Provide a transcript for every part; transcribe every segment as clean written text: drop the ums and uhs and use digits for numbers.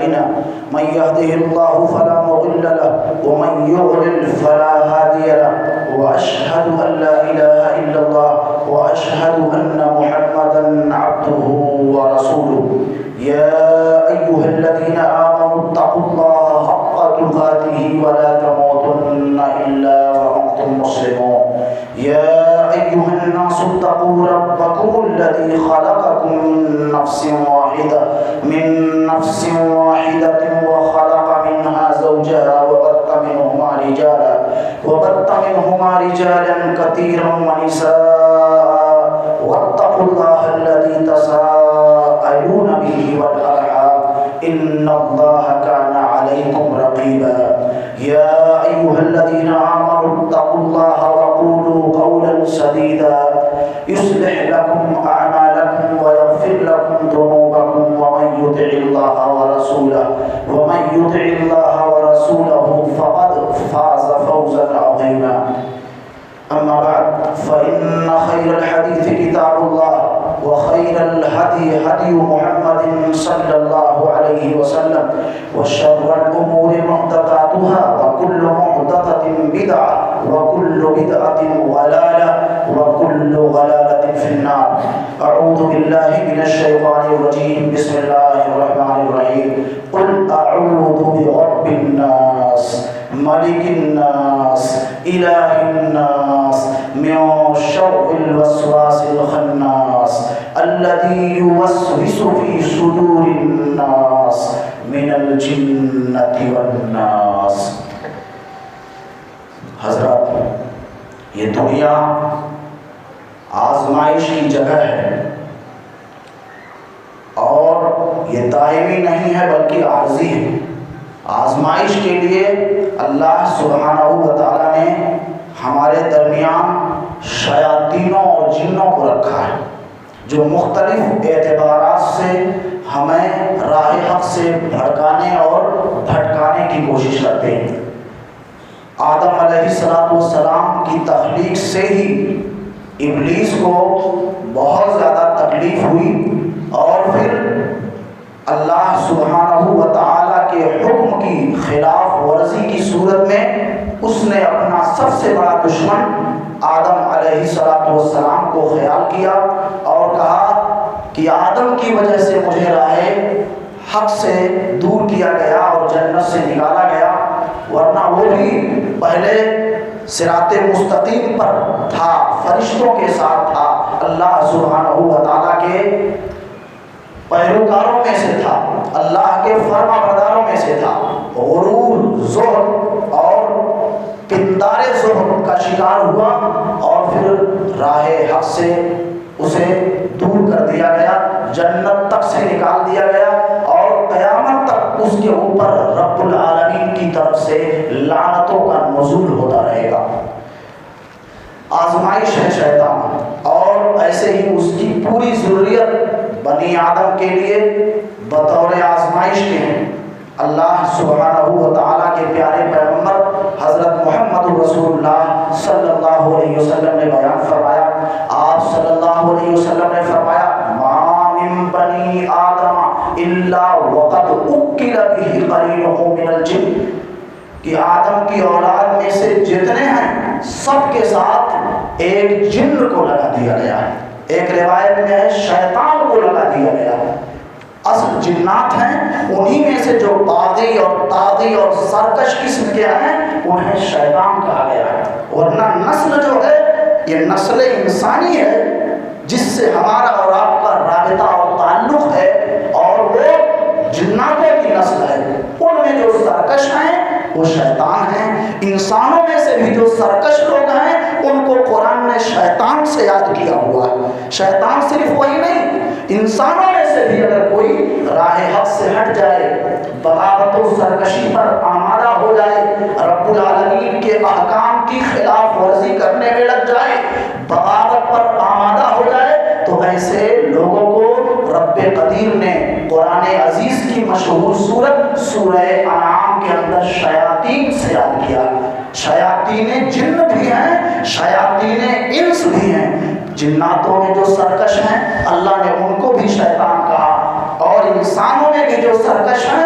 أعمالنا من يهده الله فلا مضل له ومن يضلل فلا هادي له وأشهد أن لا إله إلا الله وأشهد أن محمدا عبده ورسوله يا أيها الذين آمنوا اتقوا الله حق تقاته ولا تموتن إلا وأنتم مسلمون يا أيها الناس اتقوا ربكم الذي خلقكم من نفس واحدة وخلق منها زوجها وبث منهما رجالا كثيرا ونساء واتقوا الله الذي تساءلون به والأرحام إن الله كان عليكم رقيبا يا أيها الذين آمنوا اتقوا الله وقولوا قولا سديدا يصلح لكم أعمالكم ويغفر لكم ذنوبكم ومن يطع الله ورسوله فقد فاز فوزا عظيما أما بعد فإن خير الحديث كتاب الله وخير الهدي هدي محمد صلى الله عليه وسلم وشر الأمور محدثاتها وكل محدثة بدعة وكل بدعة ضلالة وكل ضلالة في النار. أعوذ بالله من الشيطان الرجيم. بسم الله الرحمن الرحيم. قل أعوذ برب الناس ملك الناس إله الناس من شر الوسواس الخناس الذي يوسوس في صدور الناس من الجنة والناس. حضرات، یہ دنیا آزمائش کی جگہ ہے اور یہ دائمی نہیں ہے بلکہ عارضی ہے. آزمائش کے لیے اللہ سبحانہ و تعالیٰ نے ہمارے درمیان شیاطینوں اور جنوں کو رکھا ہے جو مختلف اعتبارات سے ہمیں راہ حق سے بھڑکانے اور بھٹکانے کی کوشش کرتے ہیں. آدم علیہ السلام کی تخلیق سے ہی ابلیس کو بہت زیادہ تکلیف ہوئی اور پھر اللہ سبحانہ و تعالیٰ کے حکم کی خلاف ورزی کی صورت میں اس نے اپنا سب سے بڑا دشمن آدم علیہ السلام کو خیال کیا اور کہا کہ آدم کی وجہ سے مجھے راہ حق سے دور کیا گیا اور جنت سے نکالا گیا، ورنہ وہ بھی پہلے صراط مستقیم پر تھا، فرشتوں کے ساتھ تھا، اللہ سبحانہ و تعالیٰ کے پیروکاروں میں سے تھا، اللہ کے فرما برداروں میں سے تھا. غرور، زہد اور پندار زہد کا شکار ہوا اور پھر راہ حق سے اسے دور کر دیا گیا، جنت تک سے نکال دیا گیا اور قیامت تک اس کے اوپر رب العالمین کی طرف سے لعنتوں کا نزول ہوتا رہے گا. آزمائش ہے شیطان اور ایسے ہی اس کی پوری ضروریت بنی آدم کے لیے بطور آزمائش کے ہیں. اللہ سبحانہ و تعالیٰ کے پیارے پیغمبر حضرت محمد رسول اللہ صلی اللہ علیہ وسلم نے بیان فرمایا، آپ صلی اللہ علیہ وسلم نے فرمایا ما من بنی آدم الا وقد اکل به قرینہ من الجن، کہ آدم کی اولاد میں سے جتنے ہیں سب کے ساتھ ایک جن کو لگا دیا گیا ہے. ایک روایت میں ہے شیطان کو لگا دیا گیا ہے. اصل جنات ہیں انہی میں سے جو باغی اور تاغی اور سرکش قسم کے ہیں انہیں شیطان کہا گیا ہے. ورنہ نسل جو ہے یہ نسل انسانی ہے جس سے ہمارا اور آپ کا رابطہ اور تعلق ہے اور وہ جناتوں کی نسل ہے. ان میں جو سرکش ہیں وہ شیطان ہیں. انسانوں میں سے بھی جو سرکش لوگ ہیں ان کو قرآن نے شیطان سے یاد کیا ہوا ہے. شیطان صرف وہی نہیں، انسانوں میں سے بھی اگر کوئی راہ حق سے ہٹ جائے، بغاوت و سرکشی پر آمادہ ہو جائے، رب العالمین کے احکام کی خلاف ورزی کرنے میں لگ جائے، بغاوت پر آمادہ ہو جائے، تو ایسے لوگوں کو رب قدیر نے قرآن عزیز کی مشہور سورت سورہ انعام کے اندر شیاطین سے یاد کیا. شیاطین جن بھی ہیں، شیاطین انس بھی ہیں. جناتوں میں جو سرکش ہیں اللہ نے ان کو بھی شیطان کہا، اور انسانوں میں بھی جو سرکش ہیں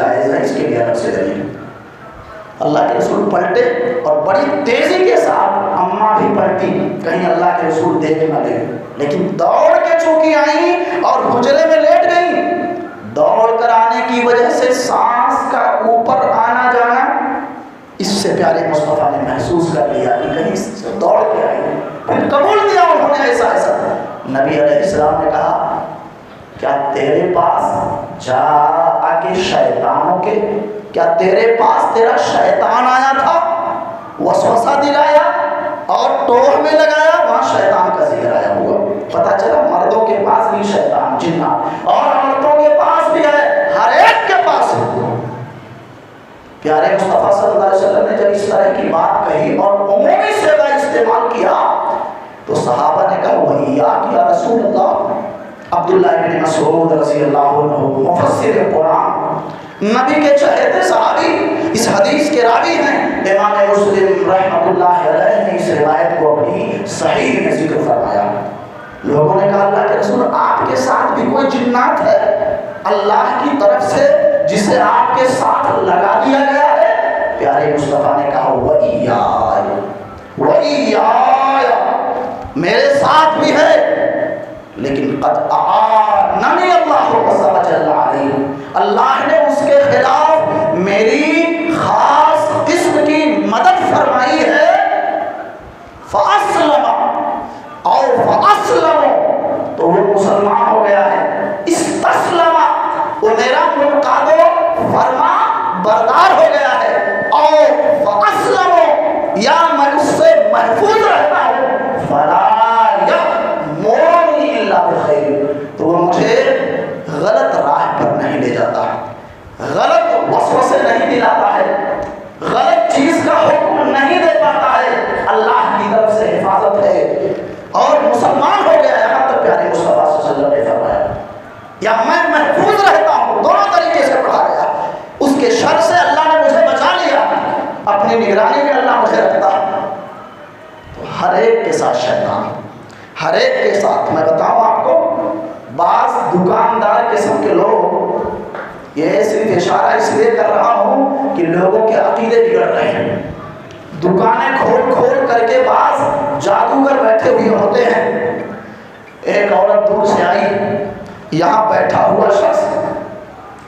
جائز ہے، اس کے لیے الگ سے دلیل۔ اللہ کے رسول پلٹے اور بڑی تیزی کے ساتھ، اماں بھی پلٹی کہیں اللہ کے رسول دیکھ نہ لے، لیکن دوڑ کے چونکہ آئیں اور حجرے میں لیٹ گئیں، دوڑ کر آنے کی وجہ سے سانس کا اوپر آنا جانا اس سے پیارے مصطفیٰ نے محسوس کر لیا کہ کہیں سے دوڑ کے آئی، پھر قبول کیا انہوں نے ایسا ایسا۔ نبی علیہ السلام نے کہا کیا تیرے پاس جا آ کے شیطانوں کے، کیا تیرے پاس تیرا شیطان آیا تھا، وسوسہ دلایا اور ٹوہ میں لگایا، وہاں شیطان کا ذکر آیا ہوا۔ پتہ چلا مردوں کے پاس بھی شیطان جنات اور عورتوں کے پاس بھی ہے، ہر ایک کے پاس ہے۔ پیارے مصطفیٰ صلی اللہ علیہ وسلم نے جب اس طرح کی بات کہی اور عمومی صیغہ استعمال کیا تو صحابہ نے کہا وَإِيَّاكَ يَا رسول اللہ۔ عبداللہ بن مسعود رضی اللہ عنہ مفسر قرآن، نبی کے چہیتے صحابی، اس حدیث کے راوی ہیں، امام مسلم رحمۃ اللہ علیہ نے اس روایت کو اپنی صحیح میں ذکر فرمایا۔ لوگوں نے کہا اللہ کے رسول آپ کے ساتھ بھی کوئی جنات ہے اللہ کی طرف سے جسے آپ کے ساتھ لگا دیا گیا ہے؟ پیارے مصطفیٰ نے کہا وَإِيَّايَ، میرے ساتھ بھی ہے، لیکن قد اعاننی اللہ عز وجل علیہ، اللہ نے اس کے خلاف میری خاص قسم کی مدد فرمائی ہے۔ فاسلم اور فاسلم، تو وہ مسلمان ہو گیا ہے۔ استسلم، وہ میرا منقاد و فرما بردار ہو گیا ہے۔ اور فاسلم، یا میں اس سے محفوظ رہتا ہوں۔ فلا یأمرنی الا بخیر، تو وہ مجھے غلط راہ پر نہیں لے جاتا، غلط وسوسے نہیں دلاتا ہے، غلط چیز کا حکم نہیں دے پاتا ہے، اللہ کی طرف سے حفاظت ہے۔ اور مسلمان ہو گیا، یہاں تک پیارے مصطفیٰ صلی اللہ علیہ وسلم نے فرمایا، یا میں محفوظ رہتا ہوں، دونوں طریقے سے پڑھا گیا۔ اس کے شر سے اللہ نے مجھے بچا لیا، اپنی نگرانی میں اللہ مجھے رکھتا۔ تو ہر ایک کے ساتھ شیطان، ہر ایک کے ساتھ۔ میں بتاؤں آپ کو، بعض دکاندار قسم کے لوگ، یہ صرف اشارہ اس لیے کر رہا ہوں کہ لوگوں کے عقیدے بگڑ رہے ہیں، دکانیں کھول کھول کر کے بعض جادوگر بیٹھے ہوئے ہوتے ہیں۔ ایک عورت دور سے آئی، یہاں بیٹھا ہوا شخص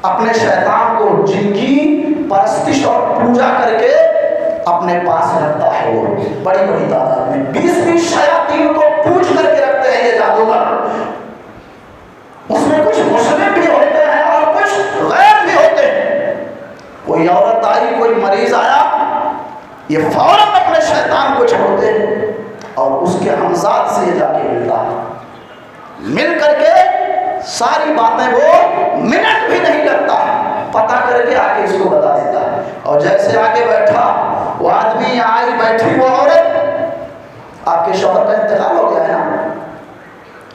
اپنے شیطان کو جن کی پرستش اور پوجا کر کے اپنے پاس رکھتا ہے، وہ بڑی بڑی تعداد میں 20 شیاطین کو پوج کر کے رکھتے ہیں یہ جادوگر۔ اس میں کچھ مسلم بھی ہوتے ہیں اور کچھ غیر بھی ہوتے ہیں۔ کوئی عورت آئی، کوئی مریض آیا، یہ فوراً اپنے شیطان کو چھوڑتے اور اس کے ہمزاد سے یہ جا کے ملتا، مل کر کے ساری باتیں وہ منٹ بھی نہیں لگتا، پتہ کر کے آگے اس کو بتا دیتا ہے۔ اور جیسے آگے بیٹھا وہ آدمی، آئی بیٹھی وہ عورت، آپ کے شوہر کا انتقال ہو گیا ہے نا،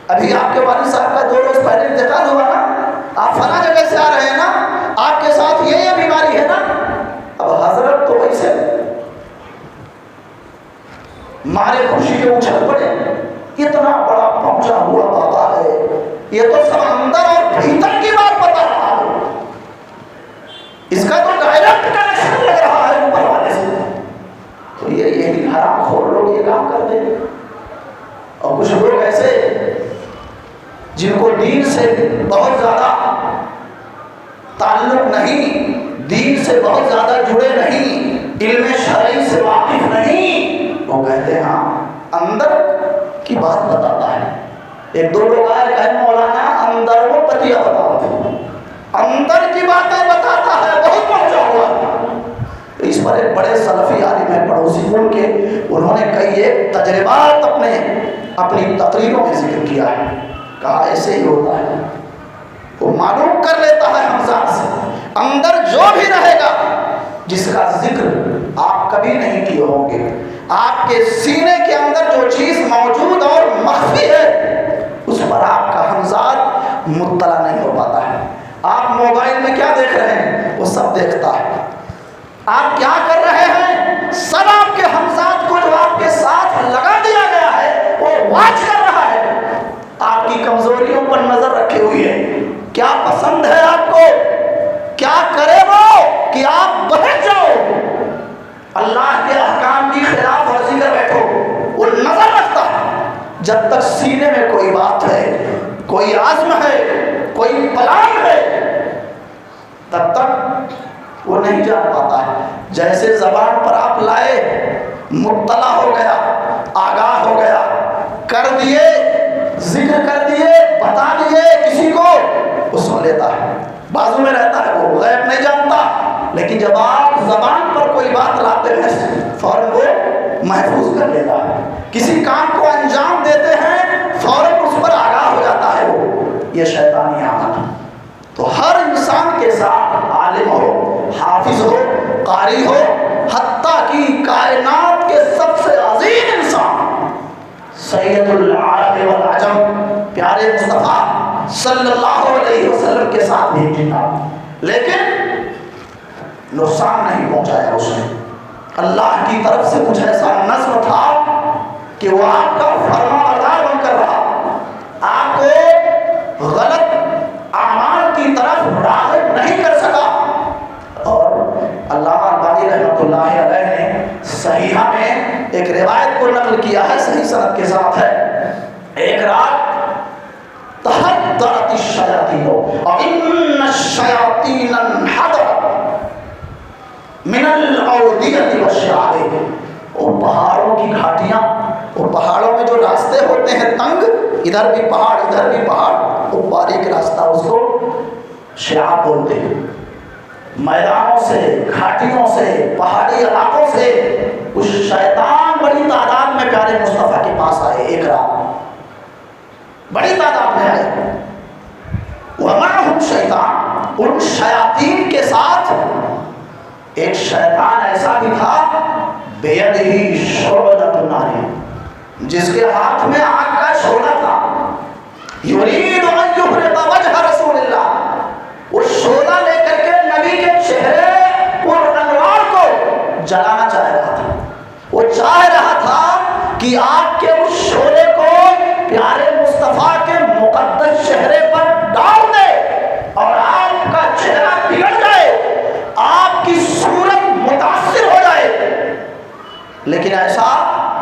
ابھی آپ کے والد صاحب کا 2 روز پہلے انتقال ہوا نا، آپ فلاں جگہ سے آ رہے ہیں نا، آپ کے ساتھ یہ بیماری ہے نا۔ اب حضرت تو ویسے مارے خوشی کے اچھل پڑے، اتنا بڑا پہنچا ہوا بابا ہے، یہ تو سب اندر اور بھیتر کی بات بتا رہا ہے، اس کا تو ڈائریکٹ کنیکشن لگ رہا ہے اوپر والے سے۔ تو یہ حرام خور لوگ یہ کام کرتے ہیں۔ اور کچھ لوگ ایسے جن کو دین سے بہت زیادہ تعلق نہیں، دین سے بہت زیادہ جڑے نہیں، علم شرعی سے واقف نہیں، وہ کہتے ہیں ہاں اندر کی بات بتاتا ہے۔ 1-2 لوگ آئے کہے مولانا اندر وہ پتیا بتاتا، اندر کی باتیں بتاتا ہے، بہت پہنچا ہوا ہے۔ اس پر ایک بڑے سلفی عالم ہے پڑوسی ان کے، انہوں نے کئی ایک تجربات اپنی تقریروں میں ذکر کیا ہے، کہا ایسے ہی ہوتا ہے، وہ معلوم کر لیتا ہے ہمزاد سے، اندر جو بھی رہے گا جس کا ذکر آپ کبھی نہیں کیے ہوں گے، آپ کے سینے کے اندر جو چیز موجود اور مخفی ہے اس پر آپ کا ہمزاد مطلع نہیں ہو پاتا ہے۔ آپ موبائل میں کیا دیکھ رہے ہیں وہ سب دیکھتا ہے، آپ کیا کر رہے ہیں سب آپ کے ہمزاد کو جو آپ کے ساتھ لگا دیا گیا ہے وہ واچ کر رہا ہے، آپ کی کمزوریوں پر نظر رکھے ہوئی ہے، کیا پسند ہے آپ کو، کیا کرے وہ کہ آپ بہک جاؤ، اللہ کے احکام کی خلاف ورزی کر بیٹھو۔ وہ نظر رکھتا جب تک سینے میں کوئی بات ہے، کوئی عزم ہے، کوئی پلان ہے، تب تک وہ نہیں جان پاتا ہے۔ جیسے زبان پر آپ لائے، مطلع ہو گیا، آگاہ ہو گیا، کر دیے، ذکر کر دیے، بتا دیے کسی کو، وہ سن لیتا ہے، بازو میں رہتا ہے، وہ غیب نہیں جانتا۔ لیکن جب آپ زبان پر کوئی بات لاتے ہیں فوراً وہ محفوظ کر لیتا ہے۔ کسی کام کو انجام دیتے ہیں فوراً اس پر آگاہ ہو جاتا ہے وہ۔ یہ شیطانی عمل۔ تو ہر انسان کے ساتھ عالم ہو، حافظ ہو، قاری ہو، حتیٰ کہ کائنات کے سب سے عظیم انسان سید العرب والعجم پیارے مصطفیٰ صلی اللہ علیہ وسلم کے ساتھ بھی جیتا، لیکن نقصان نہیں پہنچایا اس نے۔ اللہ کی طرف سے کچھ ایسا نظم تھا کہ وہ آپ کا فرما بردار بن کر رہا، آپ کو غلط اعمال کی طرف راغب نہیں کر سکا۔ اور علامہ البانی رحمۃ اللہ علیہ نے صحیحہ میں ایک روایت کو نقل کیا ہے، صحیح سند کے ساتھ ہے۔ ایک رات تحدرت الشیاطین اور ان الشیاطین انحدرت من الاودیہ والشعاب، اور پہاڑوں کی گھاٹیاں، اور پہاڑوں میں جو راستے ہوتے ہیں تنگ، ادھر بھی پہاڑ ادھر بھی پہاڑ، وہ باریک راستہ اس کو شعاب بولتے ہیں۔ میدانوں سے، گھاٹیوں سے، پہاڑی علاقوں سے اس شیطان بڑی تعداد میں پیارے مصطفیٰ کے پاس آئے۔ ایک رات بڑی تعداد میں آئے۔ ومعہم شیطان، ان شیاطین کے ساتھ ایک شیطان ایسا بھی تھا بیدہ شعلۃ النار، جس کے ہاتھ میں آگ کا شعلہ تھا۔ یرید ان یحرق وجہ رسول اللہ، وہ شعلہ لے کر کے نبی کے چہرے اور انوار کو جلانا چاہ رہا تھا۔ وہ چاہ رہا تھا کہ آگ کے اس شعلے کو پیارے مصطفیٰ کے مقدس چہرے پر ڈال دے اور آپ کا چہرہ بگڑ جائے، آپ کی صورت متاثر ہو جائے، لیکن ایسا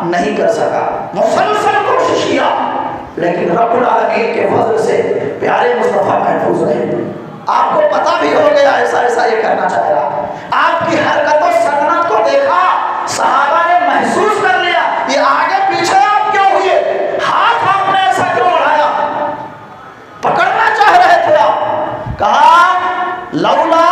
نہیں کر سکا۔ مسلسل کوشش کیا، لیکن رب العالمین کے فضل سے پیارے مصطفیٰ محفوظ رہے۔ آپ کو پتہ بھی ہو گیا ایسا ایسا یہ کرنا چاہ رہا۔ آپ کی حرکت و سکنت کو دیکھا، صحابہ نے محسوس کر لیا یہ آگے پیچھے آپ کیوں ہوئے، ہاتھ آپ نے ایسا کیوں بڑھایا، پکڑنا چاہ رہے تھے آپ۔ کہا لولا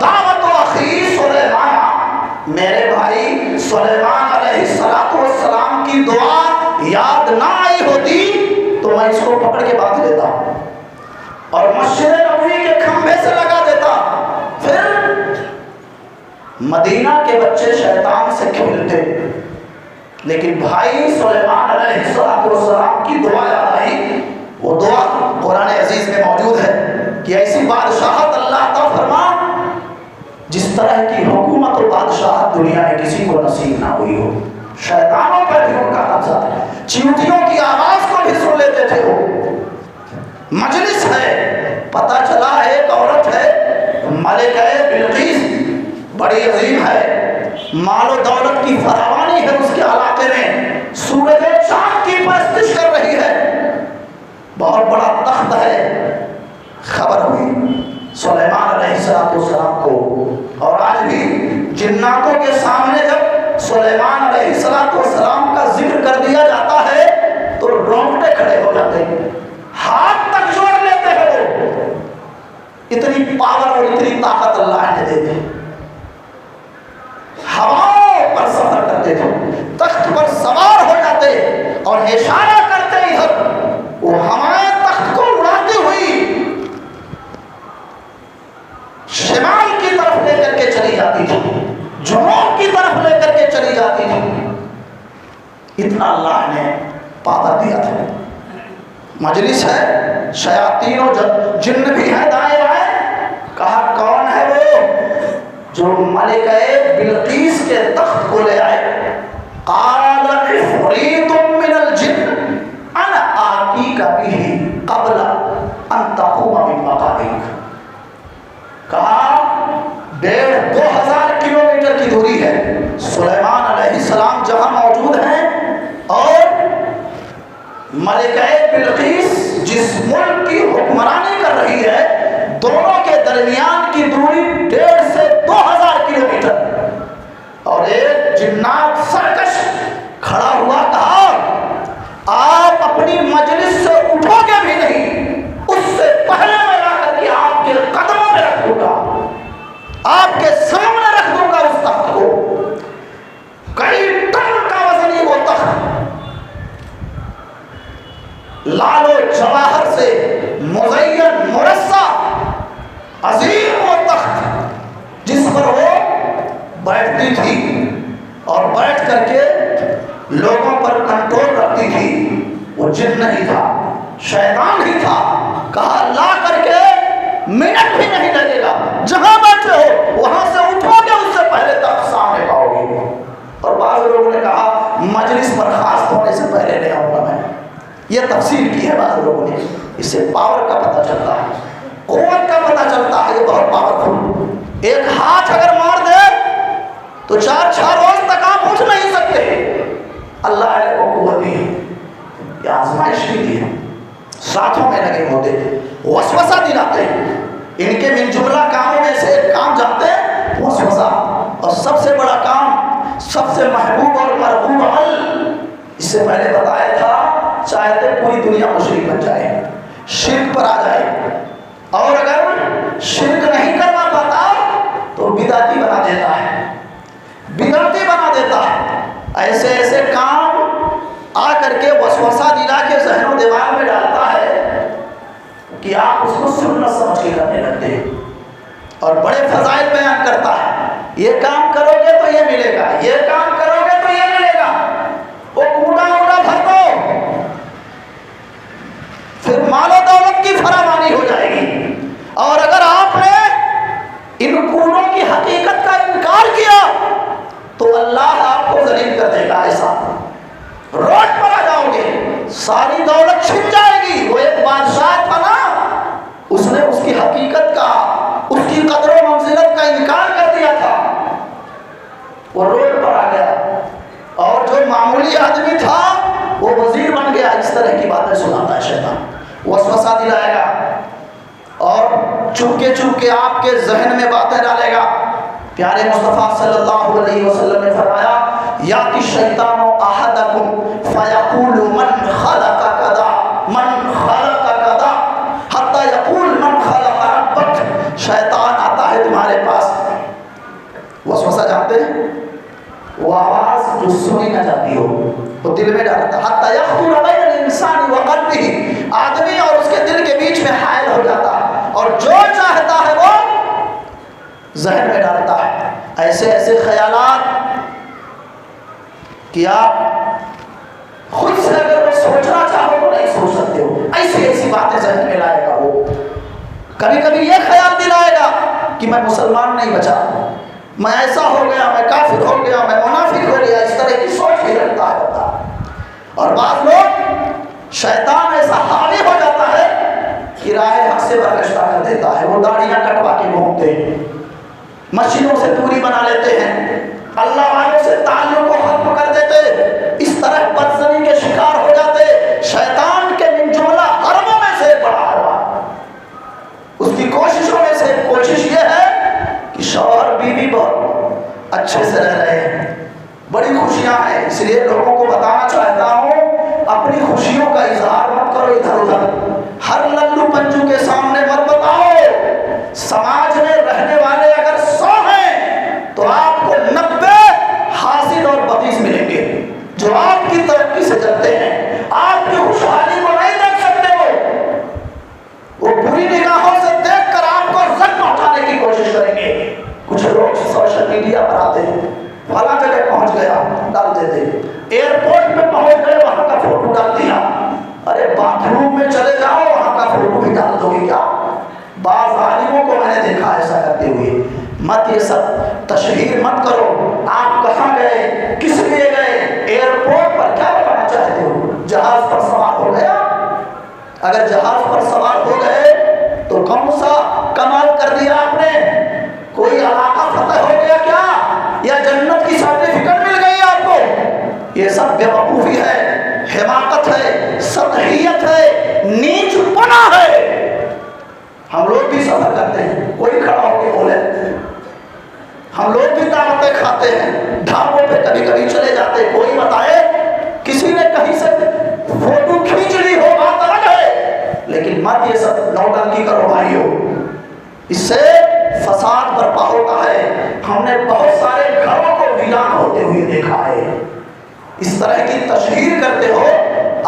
دعوت اخی سلیمان، میرے بھائی سلیمان علیہ السلام کی دعا یاد نہ آئی ہوتی تو میں اس کو پکڑ کے باندھ لیتا اور مسجد نبوی کے کھمبے سے لگا دیتا، پھر مدینہ کے بچے شیطان سے کھیلتے۔ لیکن بھائی سلیمان علیہ السلام کی دعا یاد آئی۔ وہ دعا قرآن عزیز میں موجود ہے کہ ایسی بادشاہت اللہ عطا فرما جس طرح کی حکومت و بادشاہت دنیا میں کسی کو نصیب نہ ہوئی ہو۔ شیطانوں پر بھی ان کا قبضہ تھا، چیونٹیوں کی آواز کو بھی سن لیتے تھے وہ۔ مجلس ہے، پتہ چلا ایک عورت ہے، ملکہ بلقیس، بڑی عظیم ہے، مال و دولت کی فراوانی ہے اس کے علاقے میں، سورج و چاند کی پرستش کر رہی ہے، بہت بڑا تخت ہے۔ خبر ہوئی سلیمان علیہ السلام کو، اور آج بھی جناتوں کے سامنے جب سلیمان علیہ السلام کا ذکر کر دیا جاتا ہے تو رونگٹے کھڑے ہو جاتے ہیں، ہاتھ تک جوڑ لیتے ہیں وہ، اتنی پاور اور اتنی طاقت اللہ نے دے دی۔ ہواؤں پر سفر کرتے تھے، تخت پر سوار ہو جاتے اور اشارہ کرتے ادھر، وہ ہمارے تخت کو اڑاتی ہوئی شمال کی طرف لے کر کے چلی جاتی تھی، جنوب کی طرف لے کر کے چلی جاتی تھی۔ اتنا اللہ نے پاور دیا تھا۔ مجلس ہے، شیاطین و جن بھی ہیں دائیں بائیں۔ کہا کون ہے وہ جو ملکہ بلقیس کے تخت کو لے آئے؟ قال عفریت من الجن انا آتیک بہ قبل ان تقوم من مقامک۔ کہا جس ملک کی حکمرانی کر رہی ہے دونوں کے درمیان کی دوری 1.5 سے 2000 کلومیٹر، اور ایک جنات سرکش کھڑا ہوا کہا آپ اپنی مجلس سے اٹھو گے بھی نہیں، اس سے پہلے میں لا کر کے آپ کے قدموں میں رکھ دوں گا، آپ کے سامنے رکھ دوں گا اس تخت کو۔ کئی ٹن کا وزنی وہ تخت، لال و جواہر سے مزین مرصع عظیم وہ تخت جس پر وہ بیٹھتی تھی اور بیٹھ کر کے لوگوں پر کنٹرول رکھتی تھی، وہ جن نہیں تھا، شیطان ہی تھا۔ کہا لا کر کے منٹ بھی نہیں لگے گا، جہاں بیٹھے ہو وہاں سے اٹھو گے اس سے پہلے تخت سامنے پاؤ گے۔ اور بعض لوگوں نے کہا مجلس برخاست ہونے سے پہلے نہیں آؤں گا میں، یہ تفسیر کی ہے بعض لوگوں نے۔ اس سے پاور کا پتہ چلتا ہے، قوت کا پتہ چلتا ہے، یہ بہت پاورفل۔ ایک ہاتھ اگر مار دے تو 4 روز تک آپ اٹھ نہیں سکتے۔ اللہ نے کو قوت دی، یہ آزمائش کی دی ہے، ساتھوں میں لگے ہوتے وسوسہ دلاتے ہیں۔ ان کے من جملہ کاموں میں سے ایک کام جانتے ہیں، وسوسہ، اور سب سے بڑا کام، سب سے محبوب اور مرغوب عمل، اس سے پہلے بتایا تھا، چاہتے پوری دنیا مشرک بن جائے، شرک پر آ جائے، اور اگر شرک نہیں کرنا پاتا تو بدعتی بنا دیتا ہے، بدعتی بنا دیتا ہے۔ ایسے ایسے کام آ کر کے وسوسہ دلا کے ذہن و دماغ میں ڈالتا ہے کہ آپ اس کو سنت سمجھ کے کرنے لگتے ہیں، اور بڑے فضائل بیان کرتا ہے، یہ کام کرو گے تو یہ ملے گا، یہ کام کرو گے تو یہ ملے گا، وہ کوڑا اوڑا بھر دو، پھر مال و دولت کی فراوانی ہو جائے گی۔ اور اگر آپ نے ان کوڑوں کی حقیقت کا انکار کیا تو اللہ آپ کو ذلیل کر دے گا، ایسا روڈ پر آ جاؤ گے، ساری دولت چھن جائے گی۔ وہ ایک بادشاہ تھا نا، اس نے اس کی حقیقت کا، اس کی قدر و منزلت کا انکار کر دیا تھا، وہ روڈ پر آ گیا، اور جو معمولی آدمی تھا وہ وزیر بن گیا۔ اس طرح کی باتیں سناتا ہے شیطان، وسوسہ دلائے گا اور چپکے چپکے آپ کے ذہن میں باتیں ڈالے گا۔ پیارے مصطفیٰ صلی اللہ علیہ وسلم نے فرمایا یاتی الشیطان احدکم فیقول من خلق کذا من خلق کذا حتی یقول من خلق ربک۔ شیطان آتا ہے تمہارے پاس، وسوسہ جانتے ہیں، وہ آواز جو سنی نہ جاتی ہو وہ دل میں ڈالتا ہے، حتی یخطر بین الانسان وقلبہ، آدمی اور اس کے دل کے بیچ میں حائل ہو جاتا ہے، اور جو چاہتا ہے وہ ذہن میں ڈالتا ہے۔ ایسے ایسے خیالات کہ آپ خود سے اگر سوچنا چاہو تو نہیں سوچ سکتے ہو، ایسی ایسی باتیں ذہن میں لائے گا۔ وہ کبھی کبھی یہ خیال دلائے گا کہ میں مسلمان نہیں بچا، میں ایسا ہو گیا، میں کافر ہو گیا، میں منافق ہو گیا، اس طرح کی سوچ بھی رکھتا ہے بندہ۔ اور بعض لوگ شیطان ایسا حاوی ہو جاتا ہے کہ راہ حق سے برگشتہ کر دیتا ہے، وہ داڑیاں کٹوا کے گھومتے ہیں، مسجدوں سے دوری بنا لیتے ہیں، اللہ والوں سے تعلق کو ختم کر دیتے، اس طرح بدزنی کے شکار ہو جاتے۔ شیطان کے من جملہ حرموں میں سے بڑا حرم، اس کی کوششوں میں سے کوشش یہ ہے کہ شوہر بیوی بہت اچھے سے رہ رہے ہیں، بڑی خوشیاں ہیں، اس لیے لوگوں کو بتانا چاہتا ہوں اپنی خوشیوں کا اظہار مت کرو ادھر ادھر، ہر للو پنجو کے سامنے مت بتاؤ۔ سماج میں رہنے والے اگر 100 ہیں تو آپ کو 90 حاسد اور بدیس ملیں گے جو آپ کی ترقی سے جلتے ہیں، آپ کی خوشحالی کو نہیں دیکھ سکتے، وہ بری نگاہوں سے دیکھ کر آپ کو زخم اٹھانے کی کوشش کریں گے۔ کچھ لوگ سوشل میڈیا پر آتے ہیں، فلاں جگہ پہنچ گیا ڈال دیتے، ایئرپورٹ میں پہنچ گئے وہاں کا فوٹو ڈال دیا، ارے باتھ روم میں چلے جاؤ وہاں کا فوٹو بھی ڈال دو گے کیا؟ بعض عالموں کو میں نے دیکھا ایسا کرتے ہوئے۔ مت یہ سب تشہیر مت کرو، آپ کہاں گئے، کس لیے گئے، ایئرپورٹ پر کیا بتانا چاہتے ہو؟ جہاز پر سوار ہو گیا، اگر جہاز پر سوار ہو گئے تو کون سا کمال کر دیا آپ نے؟ کوئی علاقہ فتح ہو گیا کیا، یا جنت کی سرٹیفکیٹ مل گئی آپ کو؟ یہ سب بے وقوفی ہے، حماقت ہے، سطحیت ہے، نیچ کوئی کھڑا ہو کے بولے. ہم لوگ بھی دعوتیں کھاتے ہیں, ڈھابوں پہ کبھی کبھی چلے جاتے, کوئی بتائے کسی نے کہیں سے فوٹو کھینچ لی ہو بات الگ ہے, لیکن مت یہ سب نوٹنکی کرو بھائیو, اس سے فساد برپا ہوتا ہے. ہم نے بہت سارے گھروں کو ویران ہوتے ہوئے دیکھا ہے. اس طرح کی تشہیر کرتے ہو,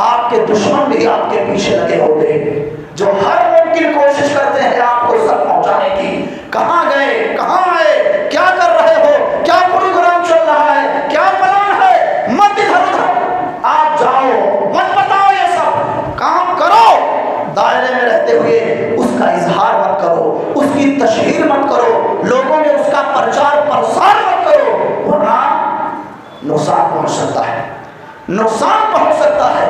آپ کے دشمن بھی آپ کے پیچھے لگے ہوتے ہیں, جو ہر ممکن کوشش کرتے ہیں آپ کو سب پہنچانے کی. کہاں گئے, کہاں آئے, کیا کر رہے ہو, کیا پروگرام چل رہا ہے, کیا پلان ہے, مت ادھر ادھر آپ جاؤ, مت بتاؤ, یہ سب کام کرو, دائرے میں رہتے ہوئے اس کا اظہار مت کرو, اس کی تشہیر مت کرو, لوگوں میں اس کا پرچار پرسار مت کرو, ورنہ نقصان پہنچ سکتا ہے, نقصان پہنچ سکتا ہے.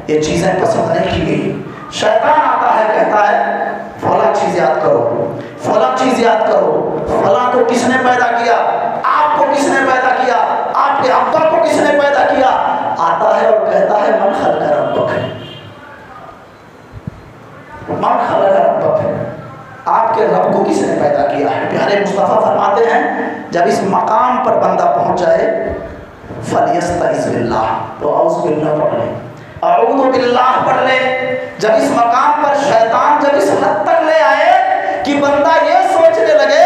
یہ چیزیں پسند نہیں کی گئی. شیطان آتا ہے, کہتا ہے فلاں چیز یاد کرو, فلاں چیز یاد کرو, فلاں کو کس نے پیدا کیا, آپ کو کس نے پیدا کیا, آپ کے ابا کو کس نے پیدا کیا. آتا ہے اور کہتا ہے من خلق ربک, من خلق ربک, آپ کے رب کو کس نے پیدا کیا ہے. پیارے مصطفیٰ فرماتے ہیں جب اس مقام پر بندہ پہنچ جائے فَلْيَسْتَعِذْ بِاللَّهِ, تو اعوذ باللہ پڑھ لے, اعوذ باللہ پڑھ لے. جب اس مقام پر شیطان جب اس حد تک لے آئے کہ بندہ یہ سوچنے لگے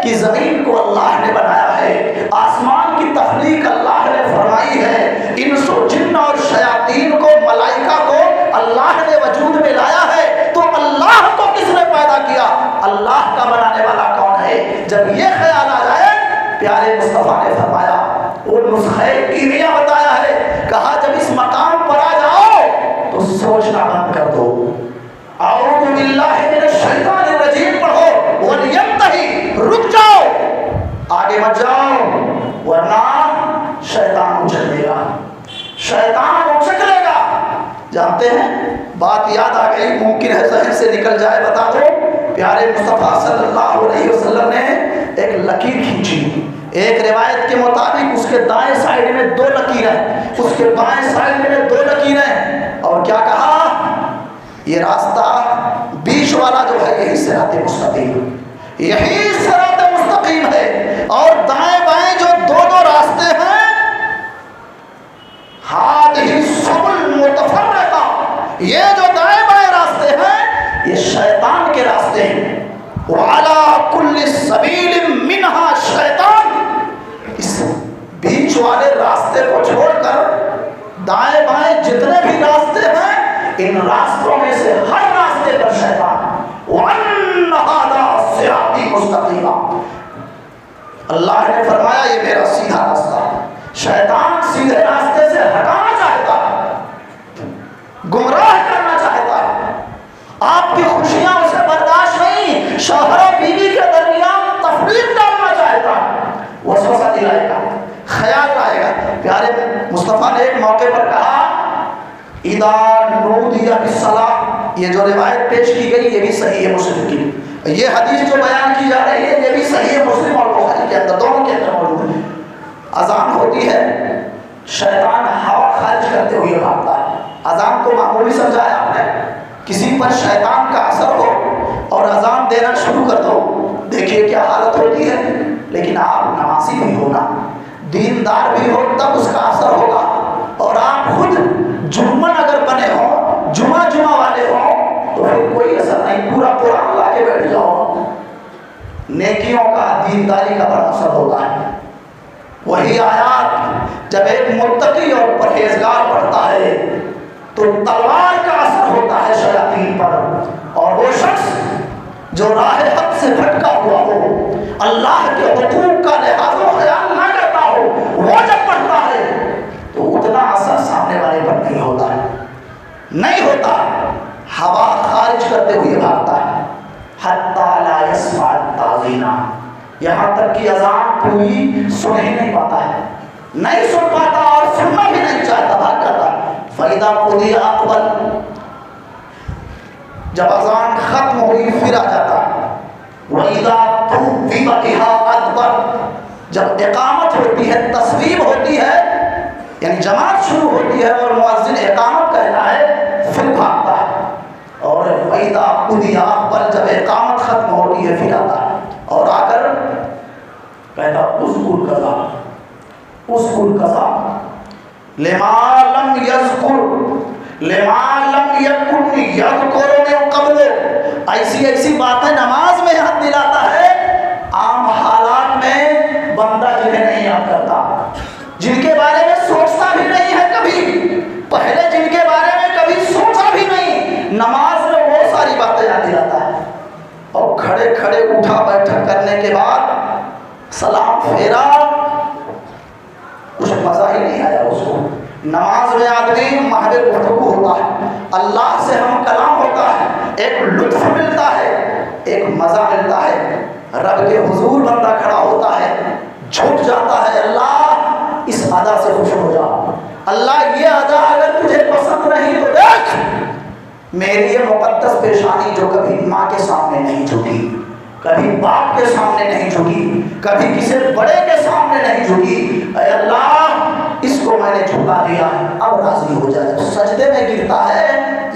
کہ زمین کو اللہ نے بنایا ہے, آسمان کی تخلیق اللہ نے فرمائی ہے, انس و جن اور شیاطین کو, ملائکہ کو اللہ نے وجود میں لایا ہے, تو اللہ کو کس نے پیدا کیا, اللہ کا بنانے والا کون ہے. جب یہ خیال آ جائے, پیارے مصطفیٰ نے فرمایا, وہ نسخہ کیمیا بتایا ہے, کہا جب اس مقام پر آ جاؤ تو سوچنا بند کر دو, اعوذ باللہ من الشیطان الرجیم پڑھو, وَلْيَنْتَهِ, رک جاؤ, آگے مت جاؤ, ورنہ شیطان اچک لے گا, شیطان اچک لے گا. جانتے ہیں, بات یاد آ گئی, ممکن ہے ذہن سے نکل جائے, بتا دو. پیارے مصطفیٰ صلی اللہ علیہ وسلم نے ایک لکیر کھینچی. ایک روایت کے مطابق اس کے دائیں سائیڈ میں 2 لکیریں, اس کے بائیں سائیڈ میں 2 لکیریں, اور کیا کہا, یہ راستہ بیچ والا جو ہے یہی صراط مستقیم, یہی صراط مستقیم ہے, اور دائیں بائیں جو 2 راستے ہیں, ہادہ سبل متفرقہ, یہ جو دائیں بائیں راستے ہیں یہ شیطان کے راستے ہیں. وعلی کل سبیل منہا شیطان, اس بیچ والے راستے کو چھوڑ کر دائیں بائیں جتنے بھی راستے ہیں, ان راستوں میں سے ہر راستے پر شیطان. وَأَنَّ هَذَا صِرَاطِي مُسْتَقِيمًا, اللہ نے فرمایا یہ میرا سیدھا راستہ ہے. شیطان سیدھے راستے سے ہٹانا چاہتا ہے, گمراہ کرنا چاہتا ہے, آپ کی خوشیاں اسے برداشت نہیں, شوہر و بیوی کے درمیان تفریق ڈالنا چاہتا ہے, وسوسہ دلائے گا, خیال آئے گا. پیارے مصطفیٰ نے ایک موقع پر کہا اذا نودی بالصلاۃ, یہ جو روایت پیش کی گئی یہ بھی صحیح ہے مسلم کی, یہ حدیث جو بیان کی جا رہی ہے یہ بھی صحیح ہے مسلم اور بخاری کے اندر, دونوں کے اندر موجود ہے. اذان ہوتی ہے, شیطان ہوا خارج کرتے ہوئے بھاگتا ہے. اذان کو معمولی سمجھایا آپ نے, کسی پر شیطان کا اثر ہو اور اذان دینا شروع کر دو, دیکھیے کیا حالت ہوتی ہے. لیکن آپ نمازی بھی ہو نا, دیندار بھی ہو, تب اس کا اثر ہوگا. اور آپ خود جرمن اگر بنے ہو, جمعہ والے ہو, تو پھر کوئی اثر نہیں, پورا قرآن لا کے بیٹھ جاؤ. نیکیوں کا, دینداری کا بڑا اثر ہوتا ہے. وہی آیات جب ایک متقی اور پرہیزگار پڑھتا ہے تو تلوار کا اثر ہوتا ہے شیاطین پر, اور وہ شخص جو راہ حق سے بھٹکا ہوا ہو, اللہ کے حقوق کا لحاظ و خیال نہ کرتا ہو, وہ جب پڑھتا ہے تو اتنا اثر سامنے والے پر نہیں ہوتا ہے, نہیں ہوتا, ہوا خارج کرتے ہوئے بھاگتا ہے. حتی لا یسمع التاذین, یہاں تک کہ اذان پوری سن ہی نہیں پاتا ہے, نہیں سن پاتا اور سننا بھی نہیں چاہتا, بھاگ جاتا. فَإِذَا قُضِيَ أَقْبَلَ, جب اذان ختم ہوئی پھر آ جاتا. وَإِذَا تُوِّبَ بِهَا أَدْبَرَ, جب اقامت ہوتی ہے, تصویب ہوتی ہے, یعنی جماعت شروع ہوتی ہے اور مؤذن اقامت کہتا ہے, پھر بھاگتا ہے. اور وَإِذَا قُضِيَ أَقْبَلَ, جب اقامت ختم ہوتی ہے پھر آتا ہے. اور آ کر کہتا اذکر کذا اذکر کذا لما لم یذکر لما لم یکن یذکر من قبل. ایسی باتیں نماز میں یاد دلاتا ہے عام حالات میں بندہ جنہیں نہیں یاد کرتا, جن کے بارے میں سوچتا بھی نہیں ہے کبھی, پہلے جن کے بارے میں کبھی سوچا بھی نہیں, نماز میں وہ ساری باتیں یاد دلاتا ہے. اور کھڑے کھڑے اٹھا بیٹھک کرنے کے بعد سلام پھیرا, کچھ مزہ ہی نہیں آیا اس کو. نماز میں آدمی محض گفتگو ہوتا ہے, اللہ سے ہم کلام ہوتا ہے, ایک لطف ملتا ہے, ایک مزہ ملتا ہے. رب کے حضور بندہ کھڑا ہوتا ہے, جھک جاتا ہے, اللہ اس ادا سے خوش ہو جا, اللہ یہ ادا اگر تجھے پسند نہیں تو دیکھ میری یہ مقدس پیشانی جو کبھی ماں کے سامنے نہیں جھکی, کبھی باپ کے سامنے نہیں جھکی, کبھی کسی بڑے کے سامنے نہیں جھکی, اے اللہ اس کو میں نے جھکا دیا, اب راضی ہو جائے. سجدے میں گرتا ہے,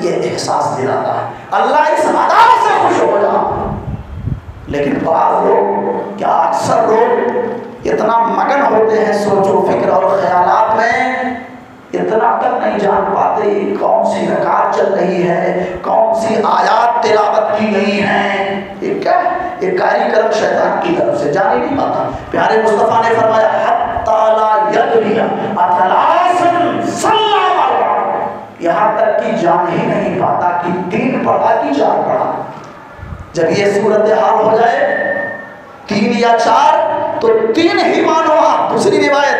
یہ احساس دلاتا ہے اللہ اس ادا سے خوش ہو جا. لیکن بعض لوگ, کیا اکثر لوگ اتنا مگن ہوتے ہیں سوچ و فکر اور خیالات میں, اتنا تک نہیں جان پاتے کون سی رکعت چل رہی ہے, کون سی آیات تلاوت کی گئی ہیں. یہ کیا ہے؟ یہ کاری کرم شیطان کی طرف سے, جان ہی نہیں پاتا. پیارے مصطفیٰ نے فرمایا حتی لا یدری اتلاسن صلی اللہ, یہاں تک کہ جان ہی نہیں پاتا کہ 3 پڑھا کہ 4 پڑھا. جب یہ صورتحال ہو جائے 3 یا 4 تو 3 ہی مانو آپ. دوسری روایت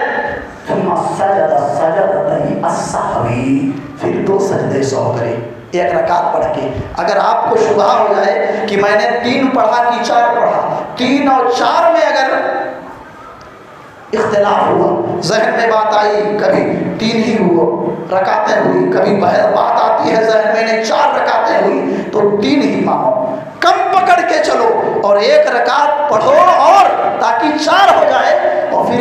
ثم سجد سجدتین السہوی, پھر 2 سجدے سہو کرے, 1 رکعت پڑھ کے. اگر آپ کو شبہ ہو جائے کہ میں نے 3 پڑھا کہ 4 پڑھا, 3 اور 4 میں اگر اختلاف ہوا, ذہن میں بات آئی کبھی 3 ہی ہوا رکعتیں ہوئی, کبھی بات آتی ہے ذہن میں نے 4 رکعتیں ہوئی, تو 3 ہی مانو, کم پکڑ کے چلو اور 1 رکعت پڑھو اور تاکہ 4 ہو جائے. اور پھر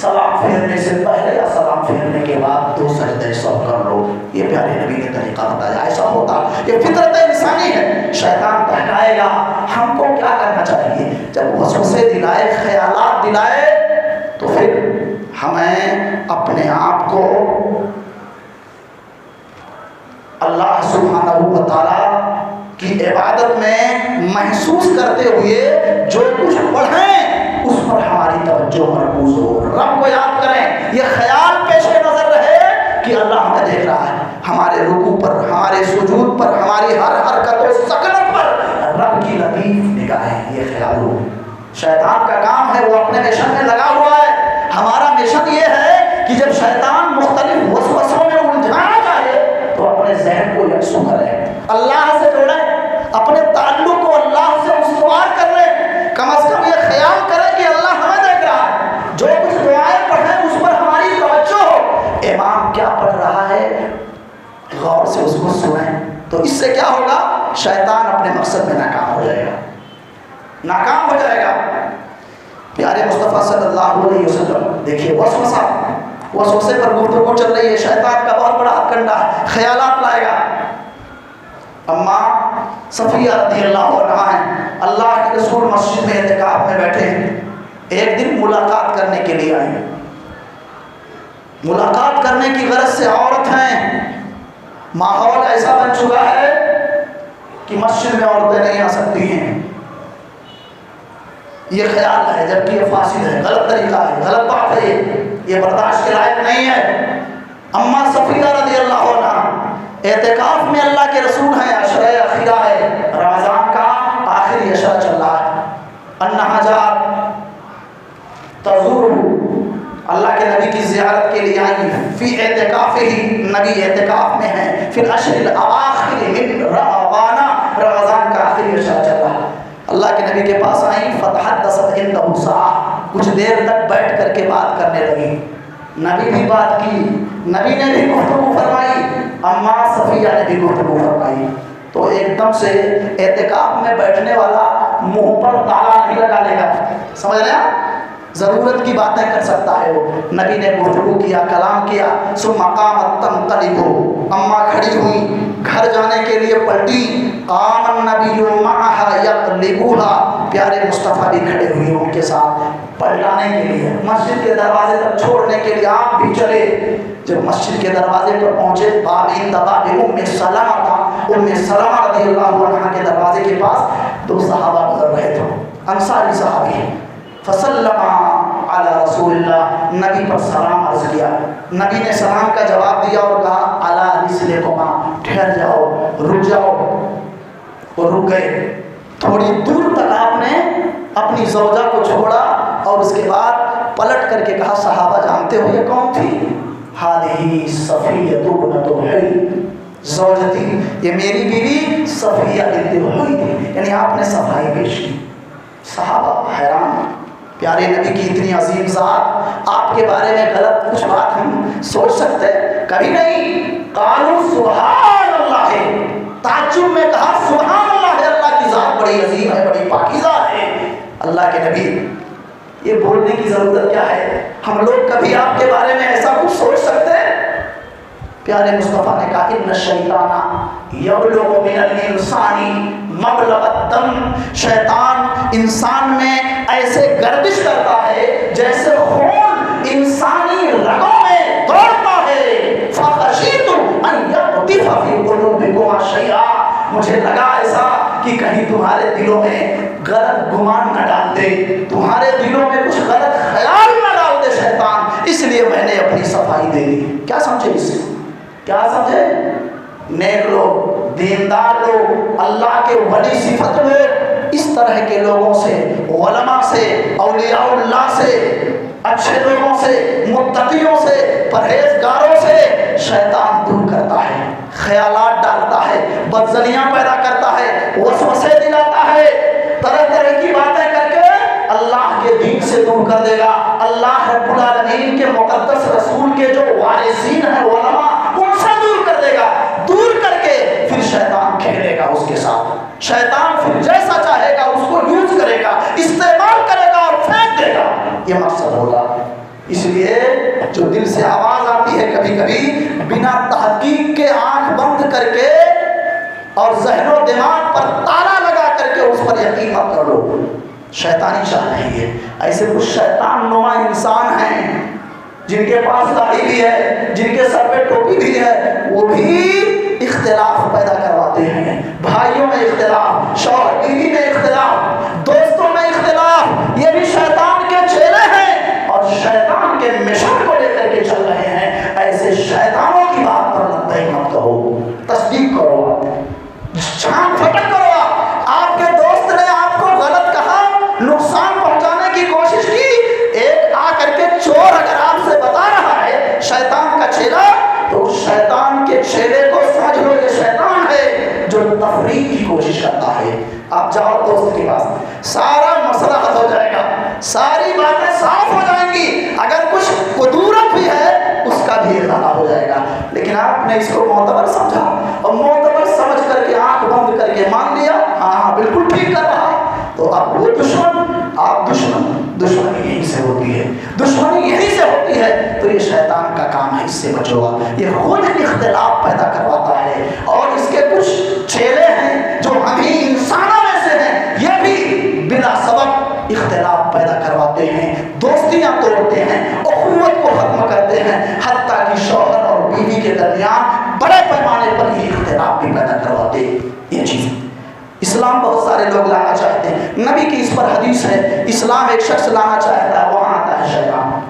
سلام پھیرنے سے پہلے یا سلام پھیرنے کے بعد 2 سجدے سو کر لو. یہ پیارے نبی نے طریقہ بتایا, ایسا ہوتا, یہ فطرت انسانی ہے. شیطان بہکائے گا, ہم کو کیا کرنا چاہیے؟ جب وسوسے دلائے, خیالات دلائے, تو پھر ہمیں اپنے آپ کو اللہ سبحانہ و تعالی کی عبادت میں محسوس کرتے ہوئے جو کچھ پڑھیں اس پر ہماری توجہ مرکوز ہو, رب کو یاد کریں. یہ خیال پیش نظر رہے کہ اللہ ہمیں دیکھ رہا ہے, ہمارے رکوع پر, ہمارے سجود پر, ہماری ہر حرکت و سکنت پر رب کی لطیف نگاہیں. یہ خیال ہو. شیطان کا کام ہے وہ اپنے مشن میں لگا ہوا ہے, ہمارا مشن یہ ہے کہ جب شیطان مختلف وسوسوں میں الجھانا چاہے تو اپنے ذہن کو یکسو کریں, اللہ سے جوڑیں, اپنے تعلق کو اللہ سے استوار کر لیں. کم از کم یہ خیال کریں کہ اللہ ہمیں دیکھ رہا ہے, جو کچھ دعائیں پڑھیں اس پر ہماری توجہ ہو. امام کیا پڑھ رہا ہے غور سے اس کو سنیں, تو اس سے کیا ہوگا؟ شیطان اپنے مقصد میں ناکام ہو جائے گا, ناکام ہو جائے گا. پیارے مصطفیٰ صلی اللہ علیہ وسلم دیکھیے, وسوسے پر گفتگو چل رہی ہے, شیطان کا بہت بڑا ہتھ کنڈا ہے, خیالات لائے گا. اما صفیہ رضی اللہ عنہا ہیں, اللہ کے رسول مسجد میں اعتکاف میں بیٹھے ہیں, ایک دن ملاقات کرنے کے لیے آئے. ملاقات کرنے کی غرض سے عورت ہیں, ماحول ایسا بن چکا ہے کہ مسجد میں عورتیں نہیں آ سکتی ہیں. یہ خیال ہے, جبکہ یہ فاسد ہے, غلط طریقہ ہے, غلط بات ہے, یہ برداشت کے لائق نہیں ہے. اما صفیہ رضی اللہ عنہ اعتکاف میں اللہ کے رسول ہیں, عشرہ اخیرہ ہے, رمضان کا آخری عشرہ چل رہا ہے. انہا جات تزور, اللہ کے نبی کی زیارت کے لیے آئی, فی اعتکاف ہی, نبی اعتکاف میں ہیں, پھر عشر الاواخر من رمضان, رمضان کا آخری عشرہ چل رہا ہے. اللہ کے نبی کے پاس آئیں, فتحدثت عنده ساعہ, کچھ دیر تک بیٹھ کر کے بات کرنے لگی. نبی بھی بات کی, نبی نے بھی گفتگو فرمائی, اما صفیہ نے بھی گفتگو فرمائی. تو ایک دم سے اعتکاف میں بیٹھنے والا منہ پر تالا نہیں لگا لے گا, سمجھ رہے ہیں, ضرورت کی باتیں کر سکتا ہے وہ. نبی نے گفتگو کیا, کلام کیا. ثم قامت تنقلب, اماں کھڑی ہوئی گھر جانے کے لیے پلٹی. قام النبی معها یقلبها, پیارے مصطفیٰ بھی کھڑے ہوئے ان کے ساتھ پلٹانے کے لیے, مسجد کے دروازے تک چھوڑنے کے لیے آپ بھی چلے. جب مسجد کے دروازے پر پہنچے, باب باب ام سلمہ تھا, ام سلمہ رضی اللہ عنہا کے دروازے کے پاس دو صحابہ گزر رہے تھے, انصاری صحابی. فسلم علی رسول اللہ, نبی پر سلام عرض کیا. نبی نے سلام کا جواب دیا اور کہا الا رسلکما, ٹھہر جاؤ, رک جاؤ. وہ رک گئے. تھوڑی دور تک آپ نے اپنی زوجہ کو چھوڑا اور اس کے بعد پلٹ کر کے کہا صحابہ جانتے ہو یہ کون تھی؟ ہذہ صفیہ بنت حی زوجتی, یہ میری بیوی صفیہ بنت حی تھی. یعنی آپ نے صفائی پیش کی. صحابہ حیران, پیارے نبی کی اتنی عظیم ذات, آپ کے بارے میں غلط کچھ بات ہم سوچ سکتے ہیں؟ کبھی نہیں. قالوا سبحان اللہ, تعجب میں کہا سبحان اللہ, اللہ کی ذات بڑی عظیم ہے, بڑی پاکیزہ ہے. اللہ کے نبی, یہ بولنے کی ضرورت کیا ہے؟ ہم لوگ کبھی آپ کے بارے میں ایسا کچھ سوچ سکتے ہیں؟ پیارے مصطفیٰ نے کہا ان الشیطان یبلغ من الانسان مبلغ الدم, شیطان انسان میں ایسے گردش کرتا ہے جیسے خون انسانی رگوں میں دوڑتا ہے. فخشیت ان یقذف فی قلوبکم شیئا, مجھے لگا ایسا کہ کہیں تمہارے دلوں میں غلط گمان نہ ڈال دے, تمہارے دلوں میں کچھ غلط خیال نہ ڈال دے شیطان, اس لیے میں نے اپنی صفائی دے دی. کیا سمجھے اس سے؟ کیا سمجھے؟ نیک لوگ, دیندار لوگ, اللہ کے ولی صفت لوگ, اس طرح کے لوگوں سے, علماء سے, اولیاء اللہ سے, اچھے لوگوں سے, متقیوں سے, پرہیزگاروں سے شیطان دور کرتا ہے, خیالات ڈالتا ہے, بدزنیاں پیدا کرتا ہے, وسوسے دلاتا ہے, طرح طرح کی باتیں کر کے اللہ کے دین سے دور کر دے گا. اللہ رب العالمین کے مقدس رسول کے جو وارثین ہیں علماء, ان سے دور کر دے گا. دور کر کے پھر شیطان کھیلے گا اس کے ساتھ. شیطان پھر جیسا چاہے گا اس کو یوز کرے گا, استعمال کرے گا اور پھینک دے گا. یہ مقصد ہوگا. اس لیے جو دل سے آواز آتی ہے کبھی کبھی, بنا تحقیق کے آنکھ بند کر کے اور ذہن و دماغ پر تالا لگا کر کے اس پر یقین مت کر لو. شیطانی شاہ نہیں ہے. ایسے کچھ شیطان نما انسان ہیں جن کے پاس داڑھی بھی ہے, جن کے سر پہ ٹوپی بھی ہے, وہ بھی اختلاف پیدا کرواتے ہیں. بھائیوں میں اختلاف, شوہر بیوی میں اختلاف, دوستوں میں اختلاف, یہ بھی شیطان کے چہرے ہیں اور شیطان کے مشن کو لے کر کے چل رہے ہیں. ایسے شیطانوں کی بات پر لبیک مت کہو, تصدیق کرو, چھان پھٹک کرو. آپ کے دوست نے آپ کو غلط کہا, نقصان پہنچانے کی کوشش کی, ایک آ کر کے چور اگر آپ سے بتا رہا ہے شیطان کا چہرہ, تو شیطان کے چہرے کو سمجھ لو یہ شیطان ہے جو تفریق کی کوشش کرتا ہے. آپ جاؤ دوست کے پاس, سارا مسئلہ حل ہو جائے گا, ساری باتیں صاف ہو جائیں گی. اگر کچھ قدورت بھی ہے اس کا بھی اضافہ ہو جائے گا. لیکن آپ نے اس کو معتبر سمجھا اور معتبر سمجھ کر کے آنکھ بند کر کے مان لیا ہاں بالکل ٹھیک کر رہا, تو اب وہ دشمن, آپ دشمن. دشمنی یہیں سے ہوتی ہے, دشمنی یہیں سے ہوتی ہے. تو یہ شیطان کا کام ہے, اس سے بچو. یہ خود اختلاف پیدا کرواتا ہے اور اس کے کچھ چیلے ہیں جو ہم ہی انسانوں میں سے ہیں, یہ بھی بلا سبب اختلاف پیدا کرواتے ہیں, دوستیاں توڑتے ہیں, اخوت کو ختم کرتے ہیں, حتیٰ کہ شوہر اور بیوی کے درمیان بڑے پیمانے پر یہ اختلاف بھی پیدا کرواتے ہیں. یہ چیز اسلام بہت سارے لوگ لانا چاہتے ہیں, نبی کی اس پر حدیث ہے, اسلام ایک شخص لانا چاہتا ہے, وہاں آتا ہے شیطان.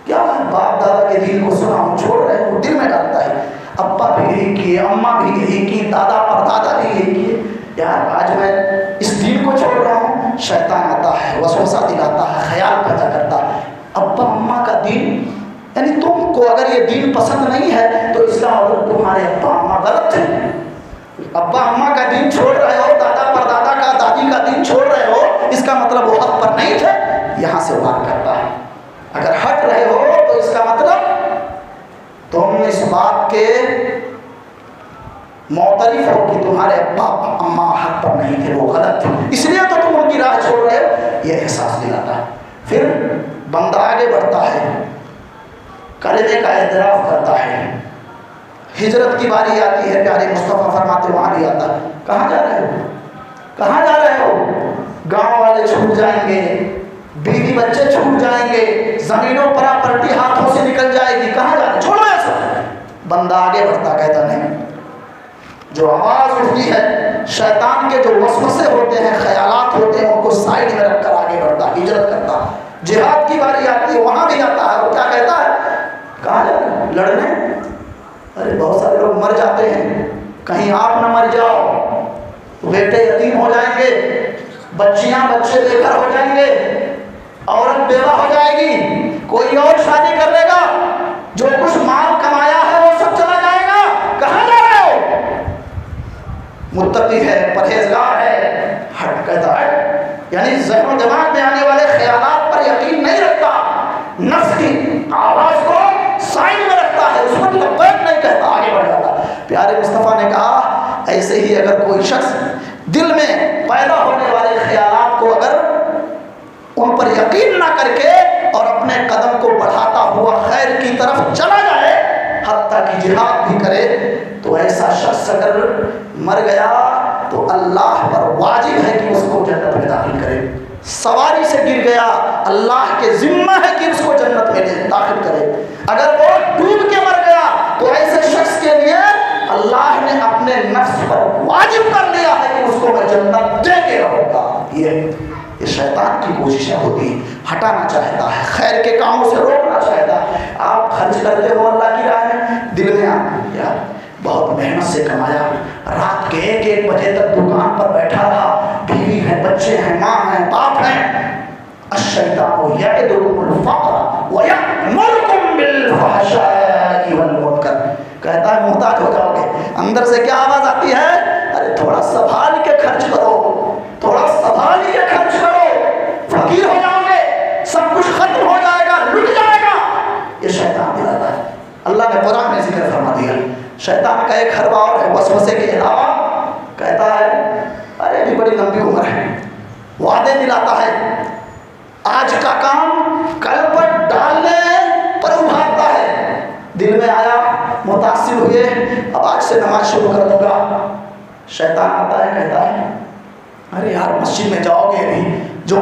کیا باپ دادا کے دین کو سنا ہوں چھوڑ رہے ہیں, وہ دل میں ڈالتا ہے. ابا بھی یہی کیے, اماں بھی یہی کی, دادا پر دادا بھی یہی کیے. یار آج میں اس دین کو چھوڑ رہا ہوں. شیطان آتا ہے, وسوسہ دلاتا ہے, خیال پیدا کرتا ہے. ابا اماں کا دین, یعنی تم کو اگر یہ دین پسند نہیں ہے تو اس کا مطلب تمہارے ابا اماں غلط ہیں. ابا اماں کا دین چھوڑ رہے ہو, دادا پر دادا کا, دادی کا دین چھوڑ رہے ہو, اس کا مطلب وہ حق پر نہیں تھے. یہاں سے وار کرتا ہے. اگر ہٹ رہے ہو تو اس کا مطلب تم اس بات کے معترف ہو کہ تمہارے ابا اماں حق پر نہیں تھے, وہ غلط تھے, اس لیے تو تم ان کی راہ چھوڑ رہے ہو. یہ احساس دلاتا ہے. پھر بندہ آگے بڑھتا ہے، کلمے کا اعتراف کرتا ہے. ہجرت کی باری آتی ہے، پیارے مصطفیٰ فرماتے وہاں بھی آتا ہے، کہاں جا رہے ہو؟ کہاں جا رہے ہو؟ گاؤں والے چھوٹ جائیں گے، بیوی بچے چھوٹ جائیں گے، زمینوں پراپرٹی ہاتھوں سے نکل جائے گی، کہاں جا رہے ہو؟ چھوڑو ایسا. بندہ آگے بڑھتا، کہتا نہیں. جو آواز اٹھتی ہے شیطان کے، جو وسوسے ہوتے ہیں، خیالات ہوتے ہیں، ان کو سائڈ میں رکھ کر آگے بڑھتا، ہجرت کرتا. جہاد کی باری آتی ہے، وہاں بھی آتا ہے، اور کیا کہتا ہے؟ کہاں جا رہے ہیں؟ لڑنے. ارے بہت سارے لوگ مر جاتے ہیں، کہیں آپ نہ مر جاؤ. بیٹے یتیم ہو جائیں گے، بچیاں بچے بے گھر ہو جائیں گے، عورت بیوہ ہو جائے گی، کوئی اور شادی کر لے گا، جو کچھ مال کمایا ہے وہ سب چلا جائے گا. کہاں جا رہے ہو؟ متقی ہے، پرہیزگار ہے، ہٹ کہتا ہے. یعنی ذہن و دماغ میں آنے والے خیالات پر یقین نہیں رکھتا، نفس کی آواز کو سائن میں رکھتا ہے، اس پر لبیک نہیں کہتا، آگے بڑھ جاتا. پیارے مصطفیٰ نے کہا ایسے ہی اگر کوئی شخص دل میں پیدا ہونے والے خیالات کو اگر ان پر یقین نہ کر کے اور اپنے قدم کو بڑھاتا ہوا خیر کی طرف چلا جائے، حتیٰ کہ جہاد بھی کرے، تو ایسا شخص اگر مر گیا تو اللہ پر واجب ہے کہ اس کو جنت میں داخل کرے. سواری سے گر گیا، اللہ کے ذمہ ہے کہ اس کو جنت میں داخل کرے. اگر وہ ڈوب کے مر گیا تو ایسے شخص کے لیے اللہ نے اپنے نفس پر واجب کر لیا ہے کہ اس کو میں جنت دے کے رہوں گا. یہ شیطان کی کوششیں ہوتی ہیں، ہٹانا چاہتا ہے، خیر کے کاموں سے روکنا چاہتا ہے. آپ خرچ کرتے ہو اللہ کی راہ میں، دل میں یار بہت محنت سے کمایا، رات کے 1 بجے تک دکان پر بیٹھا رہا، بیوی ہے، بچے ہیں، ماں ہیں، باپ ہیں. الشیطان یعدکم الفقر ویأمرکم بالفحشاء والمنکر. کہتا ہے محتاج ہو جاؤ گے. اندر سے کیا آواز آتی ہے؟ ارے تھوڑا سنبھال کے خرچ کرو، تھوڑا سنبھال کے خرچ کرو، فقیر ہو جاؤ گے، سب کچھ ختم ہو جائے گا، لٹ جائے گا. یہ شیطان دلاتا ہے. اللہ نے قرآن میں ذکر فرما دیا. شیطان کا ایک حربہ اور ہے وسوسے کے علاوہ. کہتا ہے ارے بھی بڑی لمبی عمر ہے، وعدے دلاتا ہے، آج کا کام کل پر ڈالنے پر ابھارتا ہے. دل میں آیا، متاثر ہوئے، اب آج سے نماز شروع کر دوں گا. شیطان آتا ہے، کہتا ہے ارے یار مسجد میں جاؤ گے بھی، جو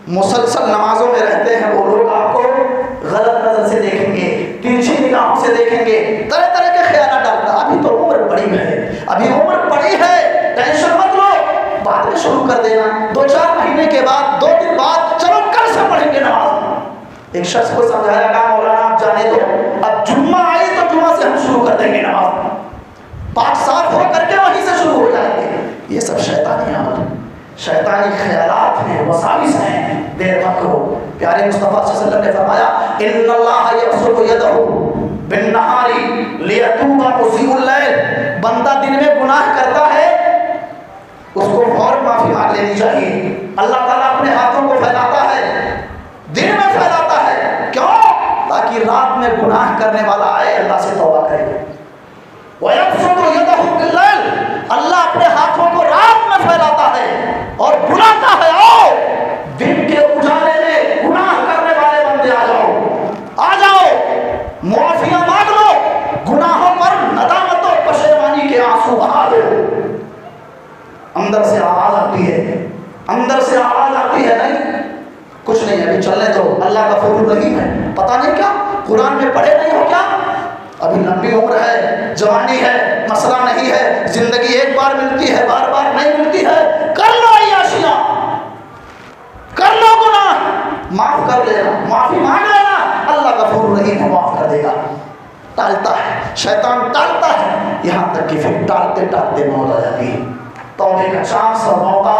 مسلسل نمازوں میں رہتے ہیں وہ لوگ آپ کو غلط نظر سے دیکھیں گے، ترچھی نگاہوں سے دیکھیں گے، طرح طرح کے خیالات ڈالتا. ابھی تو عمر بڑی ہے، ابھی عمر بڑی ہے، ٹینشن مت لو، بعد میں شروع کر دینا، 2-4 مہینے کے بعد، 2 دن بعد، چلو کل سے پڑھیں گے نماز. ایک شخص کو سمجھایا کہ مولانا آپ جانے دو، اب جمعہ آئی تو جمعہ سے ہم شروع کر دیں گے نماز، پاک صاف ہو کر کے وہیں سے شروع ہو جائیں گے. یہ سب شیطانی عمل، شیطانی خیالات ہیں، وساوس ہیں، دیر مت کرو. پیارے مصطفیٰ صلی اللہ علیہ وسلم نے فرمایا ان اللہ یبسط یدہ بالنہار لیتوب مسیء اللیل. بندہ دن میں گناہ کرتا ہے، اس کو فوراً معافی مانگ لینی چاہیے. اللہ تعالیٰ اپنے ہاتھوں کو پھیلاتا ہے، دن میں پھیلاتا ہے. کیوں؟ تاکہ رات میں گناہ کرنے والا آئے اللہ سے توبہ کرے. وَيَبْسُطُ يَدَهُ بِاللَّيْلِ، اللہ اپنے ہاتھوں کو رات میں پھیلاتا ہے اور بلاتا ہے آؤ دن کے اجالے میں گناہ کرنے والے بندے آ جاؤ، آ جاؤ، معافیاں مانگ لو، گناہوں پر ندامت و پشیمانی کے آنسو بہا دو. اندر سے آواز آتی ہے، اندر سے آواز آتی ہے نہیں کچھ نہیں ابھی چلنے دو، اللہ غفور رحیم ہے. پتہ نہیں کیا قرآن میں پڑھے نہیں ہو کیا؟ ابھی لمبی عمر ہے، جوانی ہے، مسئلہ نہیں ہے، زندگی ایک بار ملتی ہے، بار بار نہیں ملتی ہے، کر لو عیاشیاں، کر لو گناہ، معاف کر لینا، معافی مانگ لینا، اللہ غفور رحیم ہے، معاف کر دے گا. ٹالتا ہے شیطان، ٹالتا ہے، یہاں تک کہ پھر ٹالتے ٹالتے موت آ جاتی ہے. توبے کا چانس اور موقع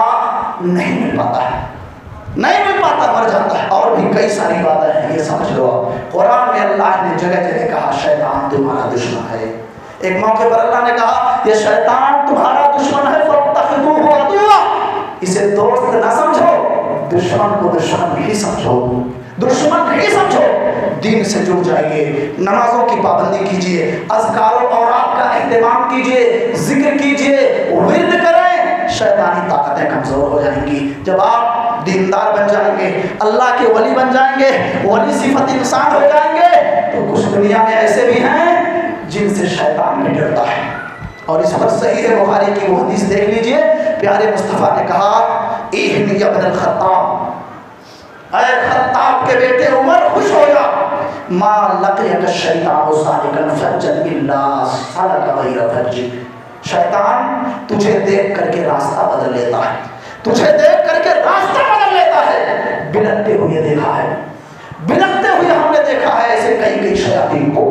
نہیں مل پاتا ہے، نہیں مل پاتا، مر جاتا ہے. اور بھی کئی ساری باتیں ہیں، یہ سمجھ لو. قرآن میں اللہ نے جگہ جگہ کہا شیطان تمہارا دشمن ہے. ایک موقع پر اللہ نے کہا یہ شیطان تمہارا دشمن ہے، فاتخذوہ عدوا، اسے دوست نہ سمجھو، دشمن کو دشمن ہی سمجھو، دشمن ہی سمجھو. دین سے جڑ جائیے، نمازوں کی پابندی کیجیے، اذکار و اوراد کا اہتمام کیجیے، ذکر کیجیے، ورد کریں، شیطانی طاقتیں کمزور ہو جائیں گی. جب آپ دین دیندار بن جائیں گے, اللہ کے ولی بن جائیں گے, ولی صفت انسان ہو جائیں گے, تو کچھ دنیا میں ایسے بھی ہیں جن سے شیطان نہیں ڈرتا ہے. اور اس پر صحیح بخاری کی وہ حدیث دیکھ لیجئے, پیارے مصطفیٰ نے کہا اہنی ابن الخطاب, اے خطاب کے بیٹے عمر خوش ہو جا, ما لقیک الشیطان سالکا فجا الا سلک غیر فجک, شیطان تجھے دیکھ کر کے راستہ بدل لیتا ہے, تجھے دیکھ کر کے راستہ بدل لیتا ہے. بلکتے ہوئے دیکھا ہے, بلکتے ہوئے ہم نے دیکھا ہے ایسے کئی شیاطین کو,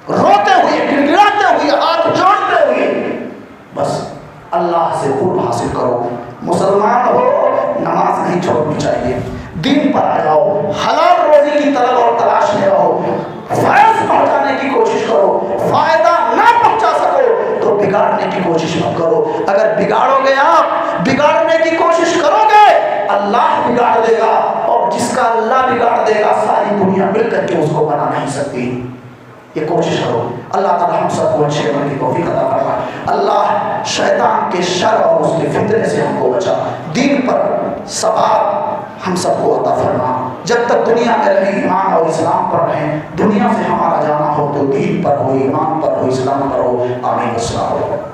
روتے ہوئے, گڑگڑاتے ہوئے, ہاتھ جوڑتے ہوئے. بس اللہ سے قرب حاصل کرو, مسلمان ہو نماز نہیں چھوڑنی چاہیے, دین پر آ جاؤ, حلال روزی کی طلب اور تلاش میں رہو, فیض پہنچانے کی کوشش کرو, فائدہ نہ پہنچا سکو تو بگاڑنے کی کوشش مت کرو. اگر بگاڑو گے آپ, بگاڑنے کی کوشش کرو گے, اللہ بگاڑ دے گا, اور جس کا اللہ بگاڑ دے گا ساری دنیا مل کر کے اس کو بنا نہیں سکتی. یہ کوشش کرو. اللہ تعالی ہم سب کو اچھے عمل کی توفیق عطا فرمائے. اللہ شیطان کے شر اور اس کے فتنے سے ہم کو بچا, دین پر ثبات ہم سب کو عطا فرما. جب تک دنیا میں رہیں ایمان اور اسلام پر رہیں, دنیا سے ہمارا جانا ہو تو دین پر ہو, ایمان پر ہو, اسلام پر ہو. آمین. السلام علیکم.